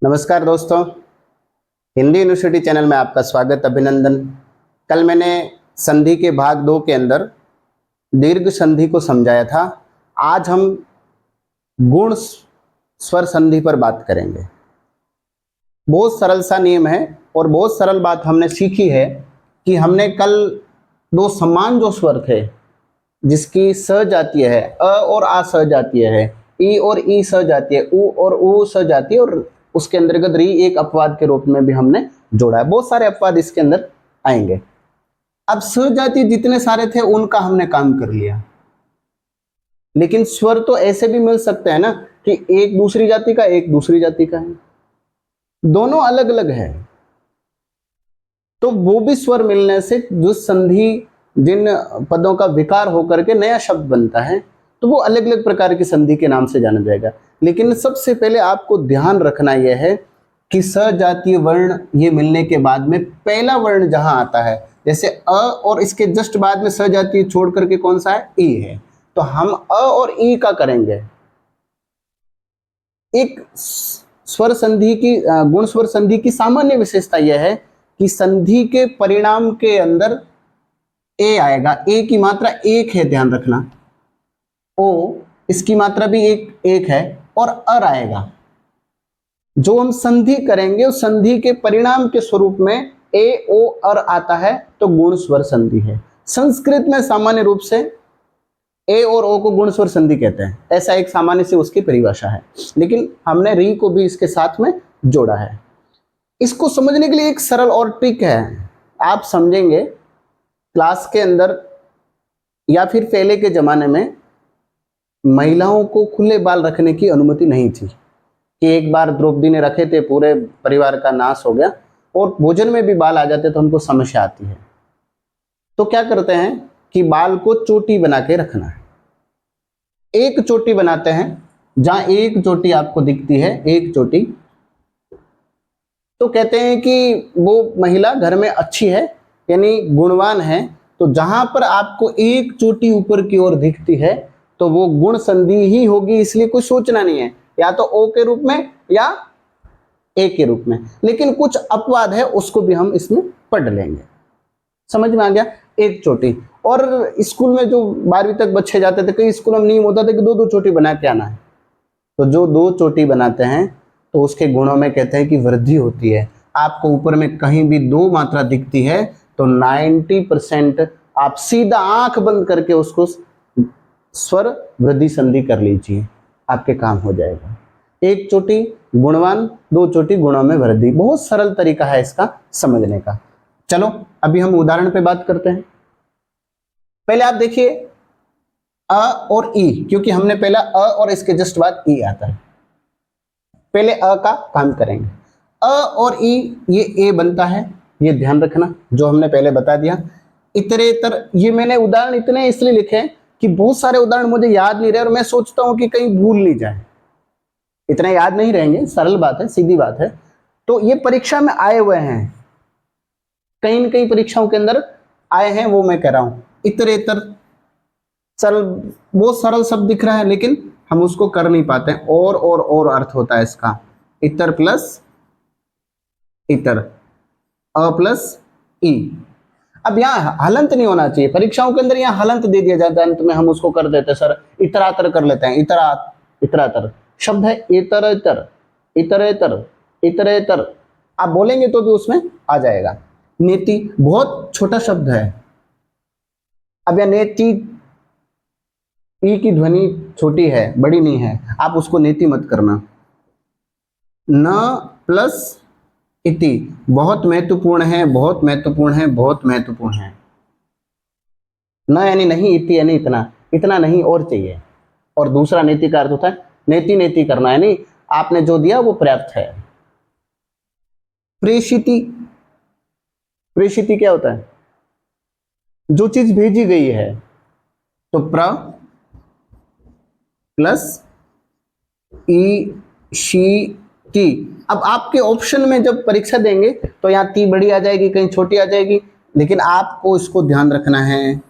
नमस्कार दोस्तों, Hindi university channel में आपका स्वागत, अभिनंदन। कल मैंने संधि के भाग 2 के अंदर दीर्घ संधि को समझाया था। आज हम गुण स्वर संधि पर बात करेंगे। बहुत सरल सा नियम है और बहुत सरल बात हमने सीखी है कि हमने कल दो समान जो स्वर थे जिसकी सजातीय है, अ और आ सजातीय है, ई और ई सजातीय, उ और ऊ सजातीय, और उसके अंतर्गत री एक अपवाद के रूप में भी हमने जोड़ा है। बहुत सारे अपवाद इसके अंदर आएंगे। अब सजातीय जितने सारे थे उनका हमने काम कर लिया, लेकिन स्वर तो ऐसे भी मिल सकते हैं ना कि एक दूसरी जाति का एक दूसरी जाति का है, दोनों अलग अलग है, तो वो भी स्वर मिलने से जो संधि जिन पदों का विकार होकर के नया शब्द बनता है तो वो अलग अलग प्रकार की संधि के नाम से जाना जाएगा। लेकिन सबसे पहले आपको ध्यान रखना यह है कि सजातीय वर्ण ये मिलने के बाद में पहला वर्ण जहां आता है, जैसे अ और इसके जस्ट बाद में सजातीय छोड़ करके कौन सा है, ई है, तो हम अ और ई का करेंगे। एक स्वर संधि की गुण स्वर संधि की सामान्य विशेषता यह है कि संधि के परिणाम के अंदर ए आएगा। ए की मात्रा एक है, ध्यान रखना। ओ इसकी मात्रा भी एक है, और अर आएगा। जो हम संधि करेंगे उस संधि के परिणाम के स्वरूप में ए ओ अर आता है तो गुण स्वर संधि है। संस्कृत में सामान्य रूप से ए और ओ को गुण स्वर संधि कहते हैं, ऐसा एक सामान्य से उसकी परिभाषा है, लेकिन हमने री को भी इसके साथ में जोड़ा है। इसको समझने के लिए एक सरल और ट्रिक है, आप समझेंगे। क्लास के अंदर या फिर पहले के जमाने में महिलाओं को खुले बाल रखने की अनुमति नहीं थी कि एक बार द्रौपदी ने रखे थे, पूरे परिवार का नाश हो गया, और भोजन में भी बाल आ जाते तो उनको समस्या आती है। तो क्या करते हैं कि बाल को चोटी बना के रखना है। एक चोटी बनाते हैं, जहां एक चोटी आपको दिखती है, एक चोटी, तो कहते हैं कि वो महिला घर में अच्छी है, यानी गुणवान है। तो जहां पर आपको एक चोटी ऊपर की ओर दिखती है तो वो गुण संधि ही होगी, इसलिए कुछ सोचना नहीं है, या तो ओ के रूप में या ए के रूप में। लेकिन कुछ अपवाद है, उसको भी हम इसमें पढ़ लेंगे। समझ में आ गया? एक चोटी। और स्कूल में जो 12वीं तक बच्चे जाते थे, कई स्कूलों में नियम होता था कि दो दो चोटी बना के आना है। तो जो दो चोटी बनाते हैं तो उसके गुणों में कहते हैं कि वृद्धि होती है। आपको ऊपर में कहीं भी दो मात्रा दिखती है तो 90% आप सीधा आंख बंद करके उसको स्वर वृद्धि संधि कर लीजिए, आपके काम हो जाएगा। एक चोटी गुणवान, दो चोटी गुणों में वृद्धि। बहुत सरल तरीका है इसका समझने का। चलो अभी हम उदाहरण पे बात करते हैं। पहले आप देखिए अ और ई, क्योंकि हमने पहला अ और इसके जस्ट बाद ई आता है। पहले अ का काम करेंगे। अ और ई ये ए बनता है, ये ध्यान रखना, जो हमने पहले बता दिया। इतरेतर, ये मैंने उदाहरण इतने इसलिए लिखे कि बहुत सारे उदाहरण मुझे याद नहीं रहे और मैं सोचता हूं कि कहीं भूल नहीं जाए, इतने याद नहीं रहेंगे। सरल बात है, सीधी बात है। तो ये परीक्षा में आए हुए हैं, कहीं न कहीं परीक्षाओं के अंदर आए हैं, वो मैं कह रहा हूं। इतरेतर सरल, बहुत सरल शब्द दिख रहा है लेकिन हम उसको कर नहीं पाते। और अर्थ होता है इसका, इतर प्लस इतर, अ प्लस ई। अब यहाँ हलंत नहीं होना चाहिए, परीक्षाओं के अंदर यहाँ हलंत दे दिया जाता है, अंत में हम उसको कर देते हैं, सर इतरातर कर लेते हैं। इतरातर शब्द है, इतरेतर इतरेतर इतरेतर, आप बोलेंगे तो भी उसमें आ जाएगा। नेति बहुत छोटा शब्द है। अब यह नेति, ई की ध्वनि छोटी है, बड़ी नहीं है, आप उसको नेति मत करना। न प्लस इति बहुत महत्वपूर्ण है, बहुत महत्वपूर्ण है, बहुत महत्वपूर्ण है। न यानी नहीं, इति यानी इतना, इतना नहीं और चाहिए। और दूसरा नेति का अर्थ होता है नेति नेति करना, यानी आपने जो दिया वो पर्याप्त है। प्रेषिति, प्रेषिति क्या होता है? जो चीज भेजी गई है, तो प्र प्लस ई शी ती। अब आपके ऑप्शन में जब परीक्षा देंगे तो यहाँ ती बड़ी आ जाएगी, कहीं छोटी आ जाएगी, लेकिन आपको इसको ध्यान रखना है।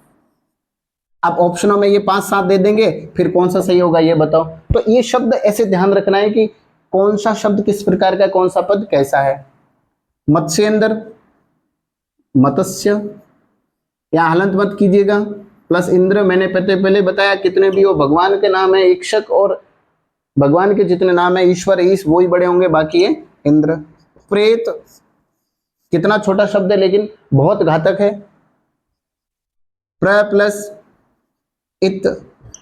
आप ऑप्शनों में ये 5-7 दे देंगे, फिर कौन सा सही होगा ये बताओ। तो ये शब्द ऐसे ध्यान रखना है कि कौन सा शब्द किस प्रकार का, कौन सा पद कैसा है। मत्स्येंद्र, मत्स्य, यहाँ हलंत मत कीजिएगा, प्लस इंद्र, मैंने पहले बताया कितने भी हो भगवान के नाम है, ईक्षक और भगवान के जितने नाम है ईश्वर ईश वो ही बड़े होंगे, बाकी है इंद्र। प्रेत, कितना छोटा शब्द है लेकिन बहुत घातक है। प्र प्लस इत,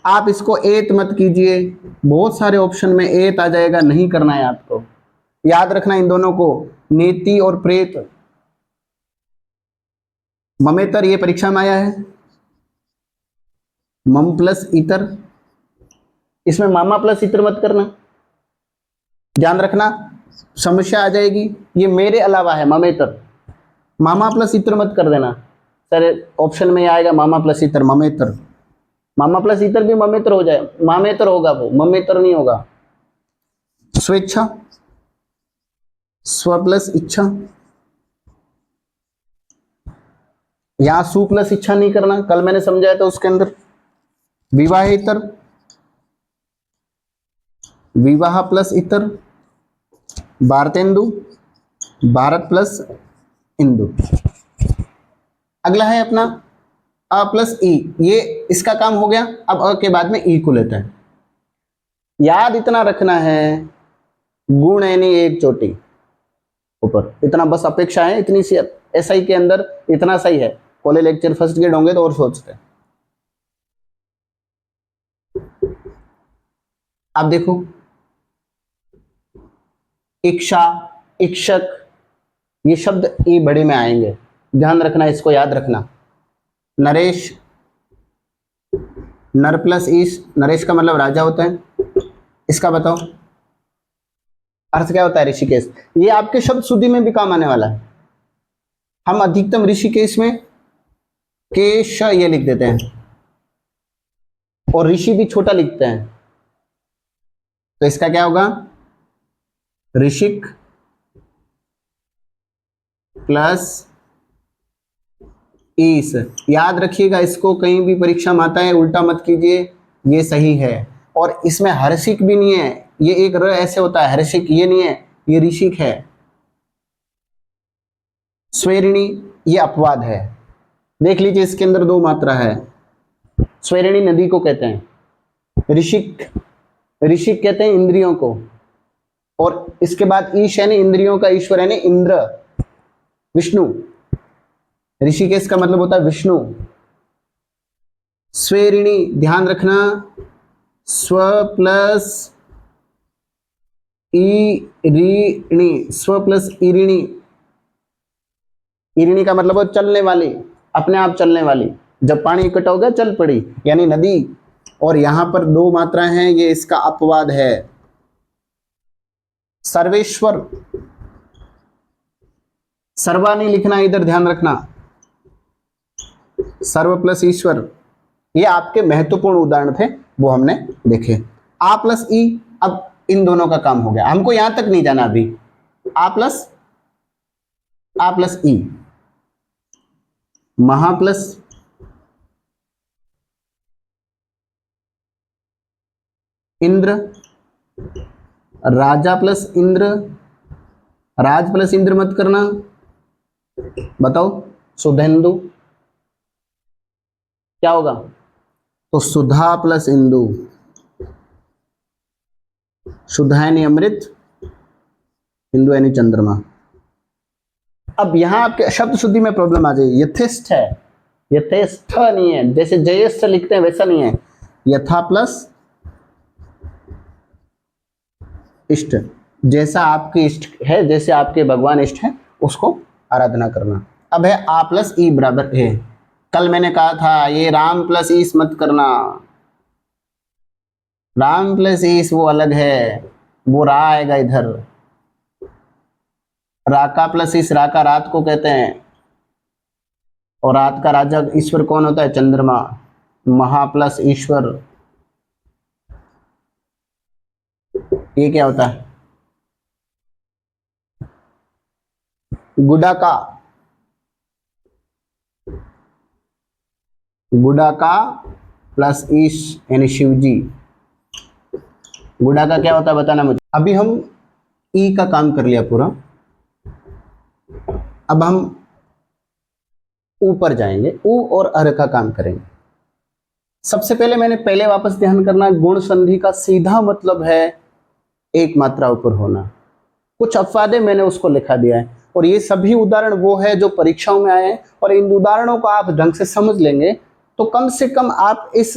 आप इसको एत मत कीजिए, बहुत सारे ऑप्शन में एत आ जाएगा, नहीं करना है आपको, याद रखना इन दोनों को, नेति और प्रेत। ममेतर, ये परीक्षा में आया है, मम प्लस इतर, इसमें मामा प्लस इतर मत करना, ध्यान रखना समस्या आ जाएगी। ये मेरे अलावा है ममेतर, मामा प्लस इतर मत कर देना सर, ऑप्शन में आएगा मामा प्लस इतर, ममेतर, मामा प्लस इतर भी ममेतर हो जाए, मामेतर होगा वो, ममेतर नहीं होगा। स्वेच्छा, स्व प्लस इच्छा, यहां सु प्लस इच्छा नहीं करना, कल मैंने समझाया था उसके अंदर। विवाहेतर, विवाह प्लस इतर, भारतेंदु, भारत प्लस इंदु। अगला है अपना अ प्लस ई, ये इसका काम हो गया। अब अ के बाद में ई को लेते हैं। याद इतना रखना है, गुण यानी एक चोटी ऊपर, इतना बस अपेक्षा है, इतनी सी एसआई के अंदर इतना सही है। कॉलेज लेक्चर फर्स्ट ग्रेड होंगे तो और सोचते हैं। आप देखो इच्छा, इक्षक, ये शब्द ई बड़े में आएंगे, ध्यान रखना, इसको याद रखना। नरेश, नर प्लस ईश, नरेश का मतलब राजा होता है, इसका बताओ अर्थ क्या होता है। ऋषिकेश, ये आपके शब्द शुद्धि में भी काम आने वाला है। हम अधिकतम ऋषिकेश में केश ये लिख देते हैं और ऋषि भी छोटा लिखते हैं, तो इसका क्या होगा, ऋषिक प्लस ईस। याद रखिएगा इसको, कहीं भी परीक्षा में आता है उल्टा मत कीजिए, ये सही है। और इसमें हर्षिक भी नहीं है, ये एक र ऐसे होता है, हर्षिक ये नहीं है, ये ऋषिक है। स्वेरिणी, ये अपवाद है, देख लीजिए इसके अंदर दो मात्रा है। स्वेरिणी नदी को कहते हैं, ऋषिक, ऋषिक कहते हैं इंद्रियों को, और इसके बाद ईश यानी इंद्रियों का ईश्वर यानी इंद्र, विष्णु। ऋषिकेश का मतलब होता है विष्णु। स्वेरिणी, ध्यान रखना, स्व प्लस ईरिणी, स्व प्लस ईरिणी। ईरिणी का मतलब हो चलने वाली, अपने आप चलने वाली, जब पानी इकट्ठा हो गया चल पड़ी, यानी नदी। और यहां पर दो मात्रा हैं, ये इसका अपवाद है। सर्वेश्वर, सर्वा नहीं लिखना, इधर ध्यान रखना, सर्व प्लस ईश्वर। ये आपके महत्वपूर्ण उदाहरण थे, वो हमने देखे। आ प्लस ई, अब इन दोनों का काम हो गया, हमको यहां तक नहीं जाना अभी। आ प्लस ई, महा प्लस इंद्र, राजा प्लस इंद्र, राज प्लस इंद्र मत करना, बताओ सुधेंदु क्या होगा, तो सुधा प्लस इंदु, सुधा यानी अमृत, इंदु यानी चंद्रमा। अब यहां आपके शब्द शुद्धि में प्रॉब्लम आ जाएगी। यथेष्ट है, यथेष्ट नहीं है, जैसे जयेष्ठ लिखते हैं वैसा नहीं है, यथा प्लस इष्ट, जैसा आपके इष्ट है, जैसे आपके भगवान इष्ट है उसको आराधना करना। अब है आ प्लस ई बराबर है, कल मैंने कहा था ये राम प्लस ईस मत करना, राम प्लस ईस वो अलग है, वो रा आएगा इधर। राका प्लस ईस, राका रात को कहते हैं, और रात का राजा ईश्वर कौन होता है, चंद्रमा। महा प्लस ईश्वर, ये क्या होता है, गुडाका, गुडाका प्लस ईश यानी शिवजी। गुडाका क्या होता है बताना मुझे। अभी हम ई का काम कर लिया पूरा। अब हम ऊपर जाएंगे, ऊ और अर का काम करेंगे। सबसे पहले मैंने पहले वापस ध्यान करना, गुण संधि का सीधा मतलब है एक मात्रा ऊपर होना। कुछ अपवादे मैंने उसको लिखा दिया है, और ये सभी उदाहरण वो है जो परीक्षाओं में आए हैं, और इन उदाहरणों को आप ढंग से समझ लेंगे तो कम से कम आप इस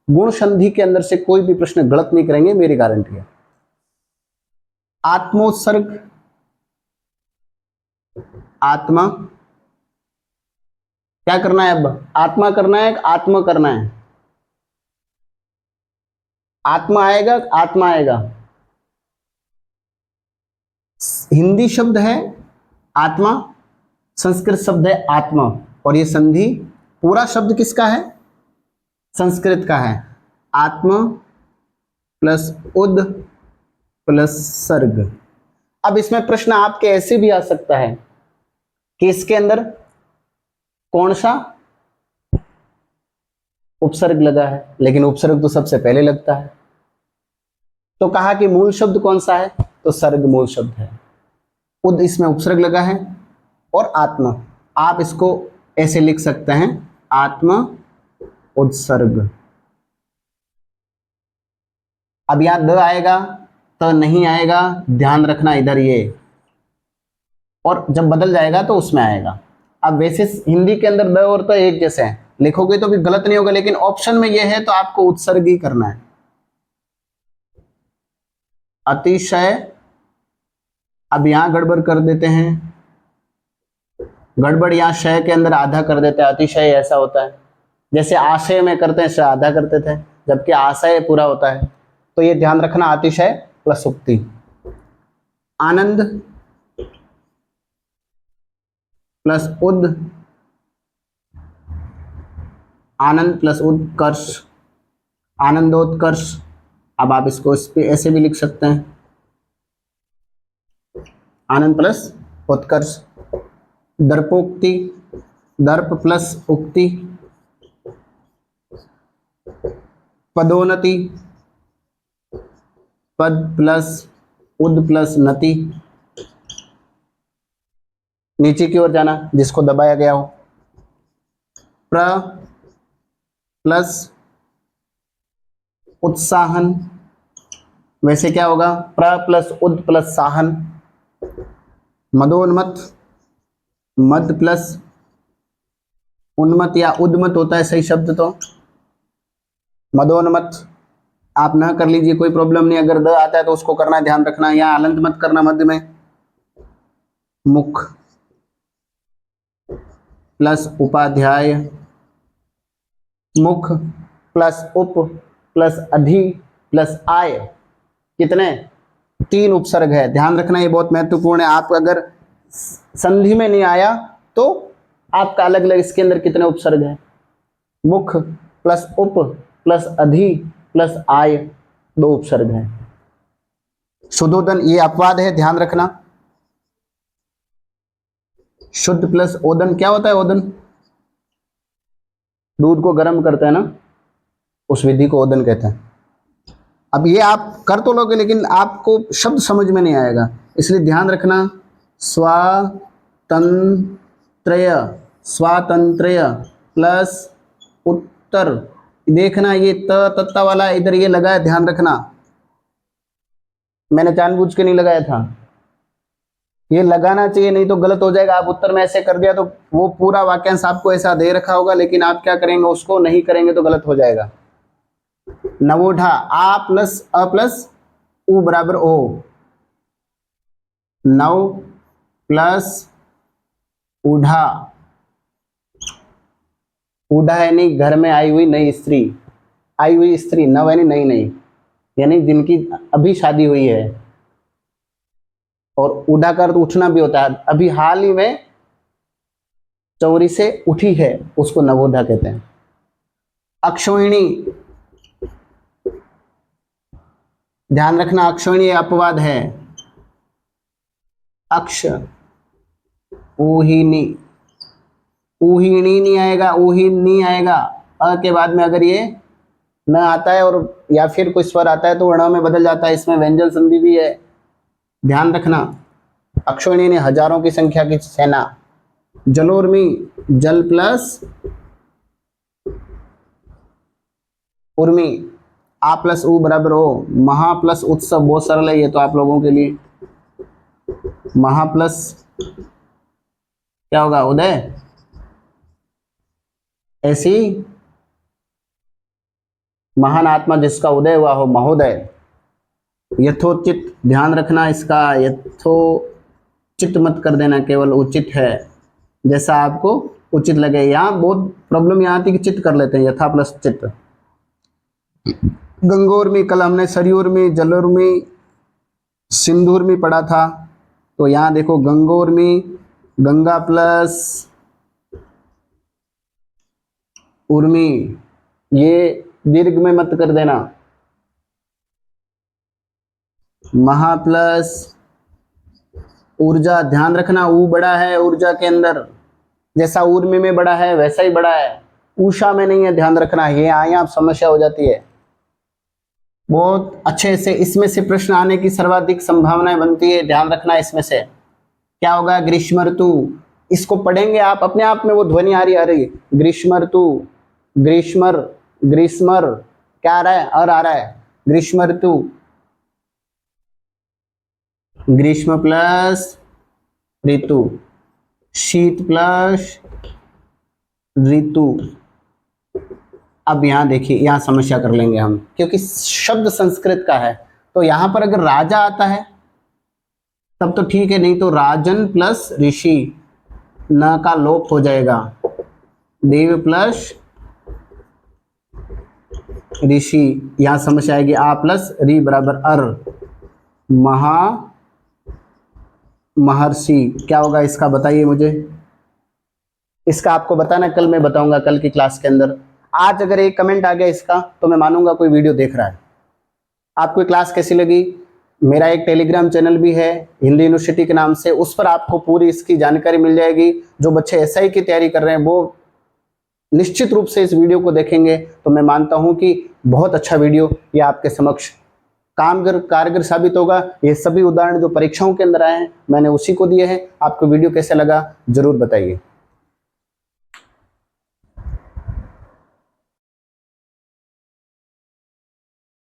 गुण संधि के अंदर से कोई भी प्रश्न गलत नहीं करेंगे, मेरी गारंटी है। आत्मोत्सर्ग, आत्मा, क्या करना है अब? आत्मा करना है, आत्मा करना है? आत्मा आएगा, आत्मा आएगा। हिंदी शब्द है आत्मा, संस्कृत शब्द है आत्मा, और ये संधि पूरा शब्द किसका है? संस्कृत का है। आत्मा प्लस उद प्लस सर्ग। अब इसमें प्रश्न आपके ऐसे भी आ सकता है कि इसके अंदर कौन सा उपसर्ग लगा है, लेकिन उपसर्ग तो सबसे पहले लगता है। तो कहा कि मूल शब्द कौन सा है, तो सर्ग मूल शब्द है। उद इसमें उपसर्ग लगा है, और आत्मा आप इसको ऐसे लिख सकते हैं, आत्मा उद्सर्ग। अब यहां द आएगा तो नहीं आएगा, ध्यान रखना इधर ये, और जब बदल जाएगा तो उसमें आएगा। अब वैसे हिंदी के अंदर द और त एक जैसे हैं, लिखोगे तो भी गलत नहीं होगा, लेकिन ऑप्शन में ये है तो आपको उत्सर्ग ही करना है। अतिशय, अब यहां गड़बड़ कर देते हैं, गड़बड़ यहां शय के अंदर आधा कर देते हैं, अतिशय ऐसा होता है जैसे आशय में करते हैं, शय आधा करते थे, जबकि आशय पूरा होता है। तो ये ध्यान रखना, अतिशय प्लस उक्ति। आनंद प्लस उद, आनंद प्लस उत्कर्ष, आनंदोत्कर्ष। अब आप इसको इस पे ऐसे भी लिख सकते हैं, आनंद प्लस उत्कर्ष। दर्पोक्ति, दर्प प्लस उक्ति। पदोन्नति, पद प्लस उद प्लस नति। नीचे की ओर जाना, जिसको दबाया गया हो। प्र प्लस उत्साहन, वैसे क्या होगा? प्र प्लस उद प्लस साहन। मदोन्मत, मद प्लस उन्मत या उद्मत होता है सही शब्द तो। मदोन्मत आप ना कर लीजिए, कोई प्रॉब्लम नहीं, अगर द आता है तो उसको करना, ध्यान रखना, यहाँ अलंत मत करना मध्य में। मुख प्लस उपाध्याय, मुख प्लस उप प्लस अधि प्लस आय, कितने? 3 उपसर्ग है, ध्यान रखना, ये बहुत महत्वपूर्ण है। आप अगर संधि में नहीं आया तो आपका अलग अलग इसके अंदर कितने उपसर्ग है? मुख प्लस उप प्लस अधि प्लस आय, 2 उपसर्ग है। शुद्धोदन ये अपवाद है, ध्यान रखना। शुद्ध प्लस ओदन, क्या होता है ओदन? दूध को गर्म करते हैं ना, उस विधि को ओदन कहते हैं। अब ये आप कर तो लोगे, लेकिन आपको शब्द समझ में नहीं आएगा, इसलिए ध्यान रखना। स्वातंत्रय, स्वातंत्रय प्लस उत्तर, देखना ये तत्ता वाला इधर ये लगा है, ध्यान रखना, मैंने जानबूझ के नहीं लगाया था, ये लगाना चाहिए, नहीं तो गलत हो जाएगा। आप उत्तर में ऐसे कर दिया तो वो पूरा वाक्यांश आपको ऐसा दे रखा होगा, लेकिन आप क्या करेंगे, उसको नहीं करेंगे तो गलत हो जाएगा। नवोढ़ा, आ प्लस अ प्लस उ बराबर ओ, नव प्लस ऊढ़ा, ऊढ़ा यानी घर में आई हुई नई स्त्री, आई हुई स्त्री, नव यानी नई नई, यानी जिनकी अभी शादी हुई है, और ऊढ़ा का अर्थ उठना भी होता है, अभी हाल ही में चौरी से उठी है, उसको नवोढ़ा कहते हैं। अक्षोहिणी, ध्यान रखना, अक्षोहिणी अपवाद है। अक्ष, ऊहिनी, ऊहिणी नहीं आएगा, ऊहिनी आएगा। अ के बाद में अगर ये न आता है और या फिर कोई स्वर आता है तो वर्ण में बदल जाता है, इसमें व्यंजन संधि भी है। ध्यान रखना, अक्षौहिणी ने हजारों की संख्या की सेना। जलोर्मी, जल प्लस उर्मी, आ प्लस उ बराबर ओ। महा प्लस उत्सव, बहुत सरल है ये तो आप लोगों के लिए। महा प्लस क्या होगा, उदय। ऐसी महान आत्मा जिसका उदय हुआ हो, महोदय। यथोचित, ध्यान रखना इसका, यथोचित मत कर देना, केवल उचित है, जैसा आपको उचित लगे। यहाँ बहुत प्रॉब्लम यहाँ आती कि चित कर लेते हैं, यथा प्लस चित। गंगोर्मी, कल हमने सरयूर्मी, जलोर्मी, सिंधुर्मी पढ़ा था, तो यहाँ देखो गंगोर्मी, गंगा प्लस उर्मी, ये दीर्घ में मत कर देना। महा प्लस ऊर्जा, ध्यान रखना ऊ बड़ा है ऊर्जा के अंदर, जैसा उर्मी में बड़ा है वैसा ही बड़ा है, उषा में नहीं है, ध्यान रखना। ये यहाँ समस्या हो जाती है। बहुत अच्छे से इसमें से प्रश्न आने की सर्वाधिक संभावनाएं बनती है, ध्यान रखना। इसमें से क्या होगा, ग्रीष्म ऋतु, इसको पढ़ेंगे आप अपने आप में वो ध्वनि आ रही ग्रीष्म ऋतु, ग्रीष्मर, ग्रीष्मर, क्या आ रहा है, और आ रहा है, ग्रीष्म ऋतु। ग्रीष्म प्लस ऋतु, शीत प्लस ऋतु। अब यहाँ देखिए, यहाँ समस्या कर लेंगे हम, क्योंकि शब्द संस्कृत का है, तो यहाँ पर अगर राजा आता है तब तो ठीक है, नहीं तो राजन प्लस ऋषि, न का लोप हो जाएगा। देव प्लस ऋषि, यहाँ समस्या आएगी, आ प्लस री बराबर अर, महा महर्षि। क्या होगा इसका, बताइए मुझे। इसका आपको बताना, कल मैं बताऊंगा, कल की क्लास के अंदर। आज अगर एक कमेंट आ गया इसका तो मैं मानूंगा कोई वीडियो देख रहा है। आपको क्लास कैसी लगी? मेरा एक टेलीग्राम चैनल भी है हिंदी यूनिवर्सिटी के नाम से, उस पर आपको पूरी इसकी जानकारी मिल जाएगी। जो बच्चे एसआई की तैयारी कर रहे हैं वो निश्चित रूप से इस वीडियो को देखेंगे तो मैं मानता हूं कि बहुत अच्छा वीडियो ये आपके समक्ष कारगर साबित होगा। ये सभी उदाहरण जो परीक्षाओं के अंदर आए हैं मैंने उसी को दिए हैं। आपको वीडियो कैसे लगा जरूर बताइए।